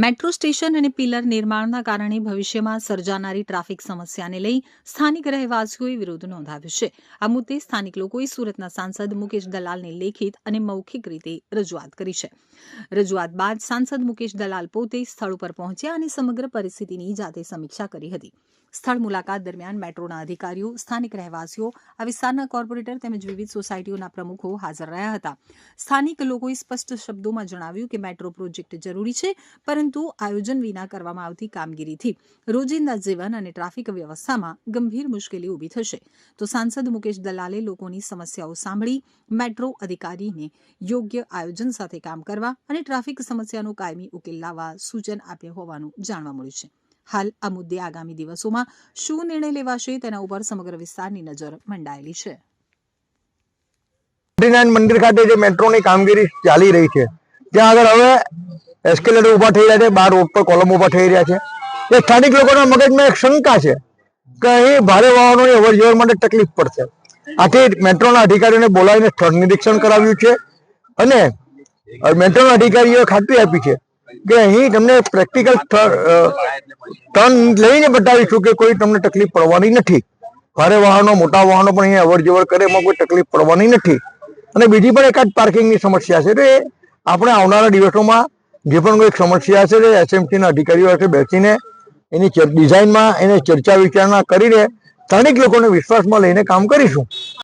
Metro station અને pillar નિર્માણના કારણે ભવિષ્યમાં સર્જાનારી ટ્રાફિક સમસ્યાને લઈ સ્થાનિક રહેવાસીઓએ વિરોધ નોંધાવ્યો છે. આ મુદ્દે સ્થાનિક લોકોએ સુરતના સાંસદ મુકેશ દલાલને લેખિત અને મૌખિક રીતે રજૂઆત કરી છે. રજૂઆત બાદ સાંસદ મુકેશ દલાલ પોતે સ્થળ ઉપર પહોંચ્યા અને સમગ્ર પરિસ્થિતિની જાતે સમીક્ષા કરી હતી. સ્થળ મુલાકાત દરમિયાન મેટ્રોના અધિકારીઓ, સ્થાનિક રહેવાસીઓ, આ વિસ્તારના કોર્પોરેટર તેમજ વિવિધ સોસાયટીઓના પ્રમુખો હાજર રહ્યા હતા. સ્થાનિક લોકોએ સ્પષ્ટ શબ્દોમાં જણાવ્યું કે મેટ્રો પ્રોજેક્ટ જરૂરી છે, પરંતુ આયોજન વિના કરવામાં આવતી કામગીરીથી રોજિંદા જીવન અને ટ્રાફિક વ્યવસ્થામાં ગંભીર મુશ્કેલી ઊભી થશે. તો સાંસદ મુકેશ દલાલે લોકોની સમસ્યાઓ સાંભળી મેટ્રો અધિકારીને યોગ્ય આયોજન સાથે કામ કરવા અને ટ્રાફિક સમસ્યાનો કાયમી ઉકેલ લાવવા સૂચન આપ્યું હોવાનું જાણવા મળ્યું છે. હાલ આ મુદ્દે આગામી દિવસોમાં શું નિર્ણય લેવાશે તેના ઉપર સમગ્ર વિસ્તારની નજર મંડાયેલી છે. મંદિર ખાતે જે મેટ્રોની કામગીરી ચાલી રહી છે ત્યાં આગળ હવે એસ્કેલેટર ઉભા થઈ રહ્યા છે, 12 રોડ પર કોલમ ઉભા થઈ રહ્યા છે. એ સ્થાનિક લોકોના મગજમાં એક શંકા છે કે અહીં ભારે વાહનોની અવરજવર માટે તકલીફ પડશે. આથી મેટ્રોના અધિકારીઓને બોલાવીને સ્થળ નિરીક્ષણ કરાવ્યું છે અને મેટ્રોના અધિકારીઓએ ખાતરી આપી છે કે અહીં તમને પ્રેક્ટિકલ ટર્ન લઈને બતાવીશું કે કોઈ તમને તકલીફ પડવાની નથી. ભારે વાહનો, મોટા વાહનો પણ અહીંયા અવરજવર કરે એમાં કોઈ તકલીફ પડવાની નથી. અને બીજી પણ એકાદ પાર્કિંગની સમસ્યા છે. તો એ આપણે આવનારા દિવસોમાં જે પણ કોઈ સમસ્યા છે તે એસએમસીના અધિકારીઓ સાથે બેસીને એની ડિઝાઇનમાં એને ચર્ચા વિચારણા કરીને સ્થાનિક લોકોને વિશ્વાસમાં લઈને કામ કરીશું.